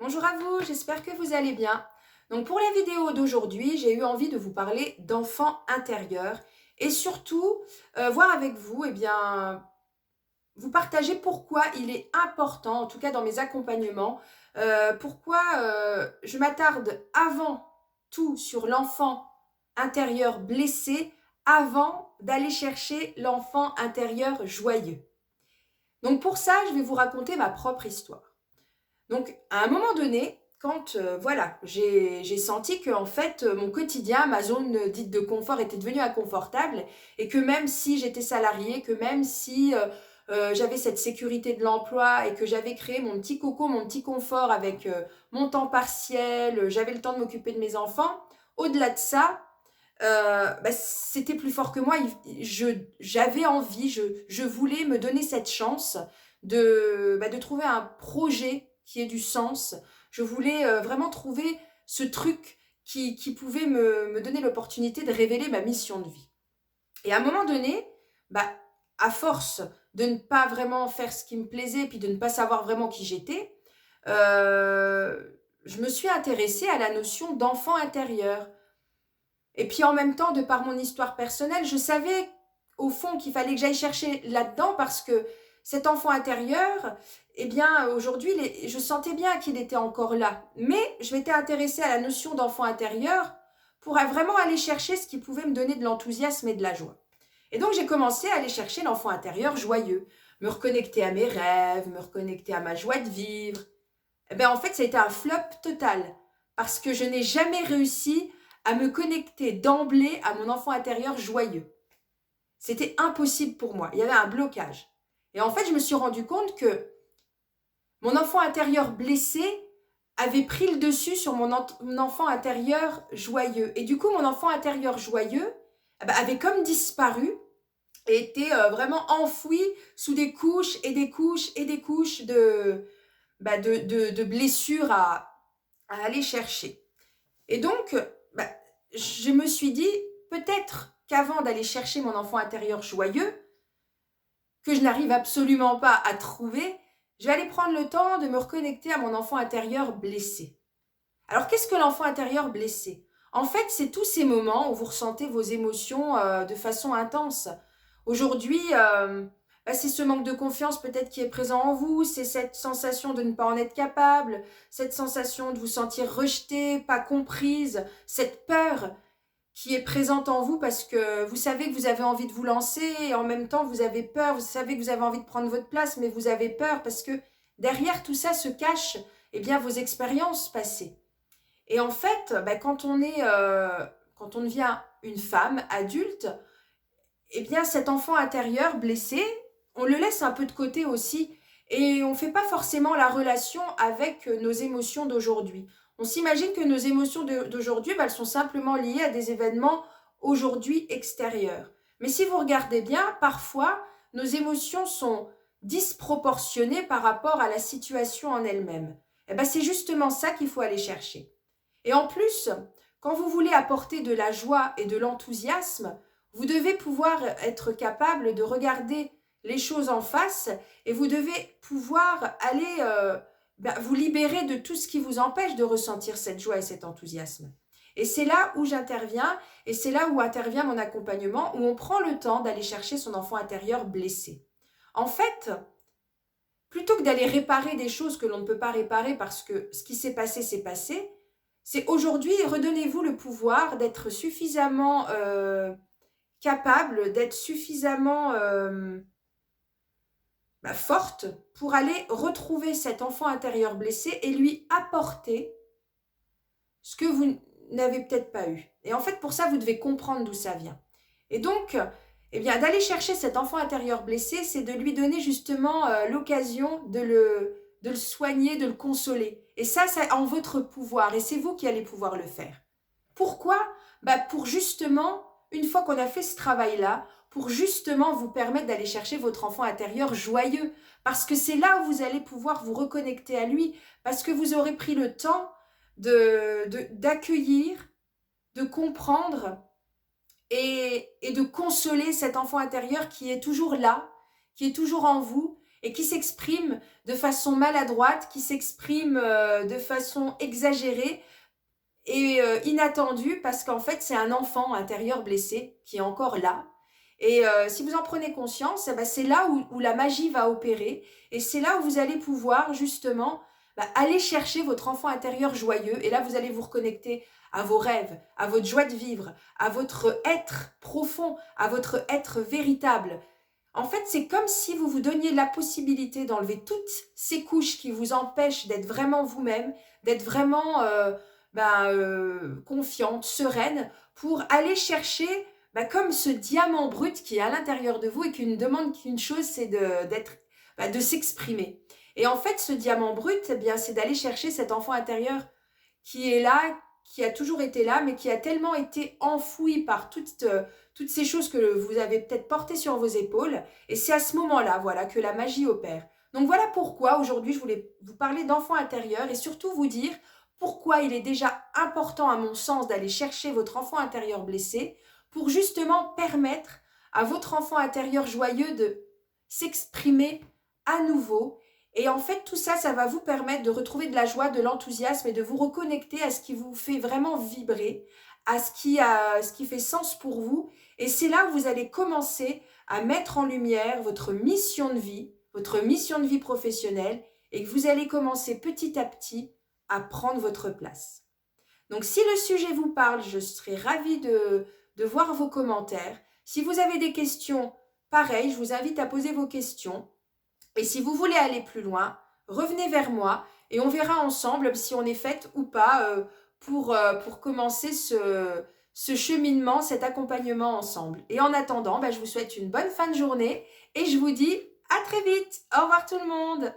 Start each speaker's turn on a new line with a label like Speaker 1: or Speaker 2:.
Speaker 1: Bonjour à vous, j'espère que vous allez bien. Donc pour la vidéo d'aujourd'hui, j'ai eu envie de vous parler d'enfant intérieur et surtout voir avec vous, vous partager pourquoi il est important, en tout cas dans mes accompagnements, pourquoi je m'attarde avant tout sur l'enfant intérieur blessé avant d'aller chercher l'enfant intérieur joyeux. Donc pour ça, je vais vous raconter ma propre histoire. Donc, à un moment donné, quand voilà, j'ai senti que en fait, mon quotidien, ma zone dite de confort était devenue inconfortable et que même si j'étais salariée, que même si j'avais cette sécurité de l'emploi et que j'avais créé mon petit coco, mon petit confort avec mon temps partiel, j'avais le temps de m'occuper de mes enfants, au-delà de ça, c'était plus fort que moi. J'avais envie, je voulais me donner cette chance de trouver un projet qui ait du sens. Je voulais vraiment trouver ce truc qui pouvait me donner l'opportunité de révéler ma mission de vie. Et à un moment donné, bah, à force de ne pas vraiment faire ce qui me plaisait, puis de ne pas savoir vraiment qui j'étais, je me suis intéressée à la notion d'enfant intérieur. Et puis en même temps, de par mon histoire personnelle, je savais au fond qu'il fallait que j'aille chercher là-dedans parce que cet enfant intérieur, eh bien aujourd'hui, je sentais bien qu'il était encore là. Mais je m'étais intéressée à la notion d'enfant intérieur pour vraiment aller chercher ce qui pouvait me donner de l'enthousiasme et de la joie. Et donc j'ai commencé à aller chercher l'enfant intérieur joyeux, me reconnecter à mes rêves, me reconnecter à ma joie de vivre. Eh bien en fait, ça a été un flop total parce que je n'ai jamais réussi à me connecter d'emblée à mon enfant intérieur joyeux. C'était impossible pour moi. Il y avait un blocage. Et en fait, je me suis rendu compte que mon enfant intérieur blessé avait pris le dessus sur mon enfant intérieur joyeux. Et du coup, mon enfant intérieur joyeux avait comme disparu et était vraiment enfoui sous des couches et des couches et des couches de blessures à aller chercher. Et donc, je me suis dit, peut-être qu'avant d'aller chercher mon enfant intérieur joyeux, que je n'arrive absolument pas à trouver, je vais aller prendre le temps de me reconnecter à mon enfant intérieur blessé. Alors, qu'est-ce que l'enfant intérieur blessé? En fait, c'est tous ces moments où vous ressentez vos émotions de façon intense. Aujourd'hui, c'est ce manque de confiance peut-être qui est présent en vous, c'est cette sensation de ne pas en être capable, cette sensation de vous sentir rejeté, pas comprise, cette peur qui est présente en vous parce que vous savez que vous avez envie de vous lancer et en même temps vous avez peur, vous savez que vous avez envie de prendre votre place mais vous avez peur parce que derrière tout ça se cachent vos expériences passées. Et en fait, quand on devient une femme adulte, cet enfant intérieur blessé, on le laisse un peu de côté aussi et on ne fait pas forcément la relation avec nos émotions d'aujourd'hui. On s'imagine que nos émotions d'aujourd'hui, elles sont simplement liées à des événements aujourd'hui extérieurs. Mais si vous regardez bien, parfois, nos émotions sont disproportionnées par rapport à la situation en elle-même. C'est justement ça qu'il faut aller chercher. Et en plus, quand vous voulez apporter de la joie et de l'enthousiasme, vous devez pouvoir être capable de regarder les choses en face et vous devez pouvoir aller vous libérer de tout ce qui vous empêche de ressentir cette joie et cet enthousiasme. Et c'est là où j'interviens et c'est là où intervient mon accompagnement, où on prend le temps d'aller chercher son enfant intérieur blessé. En fait, plutôt que d'aller réparer des choses que l'on ne peut pas réparer parce que ce qui s'est passé, c'est passé, c'est aujourd'hui, redonnez-vous le pouvoir d'être suffisamment capable, d'être suffisamment forte pour aller retrouver cet enfant intérieur blessé et lui apporter ce que vous n'avez peut-être pas eu. Et en fait, pour ça, vous devez comprendre d'où ça vient. Et donc, d'aller chercher cet enfant intérieur blessé, c'est de lui donner justement l'occasion de le soigner, de le consoler. Et ça, c'est en votre pouvoir et c'est vous qui allez pouvoir le faire. Pourquoi? Pour justement, une fois qu'on a fait ce travail-là, pour justement vous permettre d'aller chercher votre enfant intérieur joyeux. Parce que c'est là où vous allez pouvoir vous reconnecter à lui. Parce que vous aurez pris le temps d'accueillir, de comprendre et de consoler cet enfant intérieur qui est toujours là, qui est toujours en vous et qui s'exprime de façon maladroite, qui s'exprime de façon exagérée et inattendue parce qu'en fait, c'est un enfant intérieur blessé qui est encore là. Et si vous en prenez conscience, eh ben, c'est là où la magie va opérer et c'est là où vous allez pouvoir justement aller chercher votre enfant intérieur joyeux et là, vous allez vous reconnecter à vos rêves, à votre joie de vivre, à votre être profond, à votre être véritable. En fait, c'est comme si vous vous donniez la possibilité d'enlever toutes ces couches qui vous empêchent d'être vraiment vous-même, d'être vraiment confiante, sereine, pour aller chercher comme ce diamant brut qui est à l'intérieur de vous et qui ne demande qu'une chose, c'est de s'exprimer. Et en fait, ce diamant brut, eh bien, c'est d'aller chercher cet enfant intérieur qui est là, qui a toujours été là, mais qui a tellement été enfoui par toutes ces choses que vous avez peut-être portées sur vos épaules. Et c'est à ce moment-là, voilà, que la magie opère. Donc voilà pourquoi aujourd'hui je voulais vous parler d'enfant intérieur et surtout vous dire pourquoi il est déjà important à mon sens d'aller chercher votre enfant intérieur blessé pour justement permettre à votre enfant intérieur joyeux de s'exprimer à nouveau. Et en fait, tout ça, ça va vous permettre de retrouver de la joie, de l'enthousiasme et de vous reconnecter à ce qui vous fait vraiment vibrer, à ce qui fait sens pour vous. Et c'est là où vous allez commencer à mettre en lumière votre mission de vie professionnelle, et que vous allez commencer petit à petit à prendre votre place. Donc, si le sujet vous parle, je serai ravie de voir vos commentaires. Si vous avez des questions, pareil, je vous invite à poser vos questions. Et si vous voulez aller plus loin, revenez vers moi et on verra ensemble si on est faite ou pas pour commencer ce cheminement, cet accompagnement ensemble. Et en attendant, je vous souhaite une bonne fin de journée et je vous dis à très vite. Au revoir tout le monde.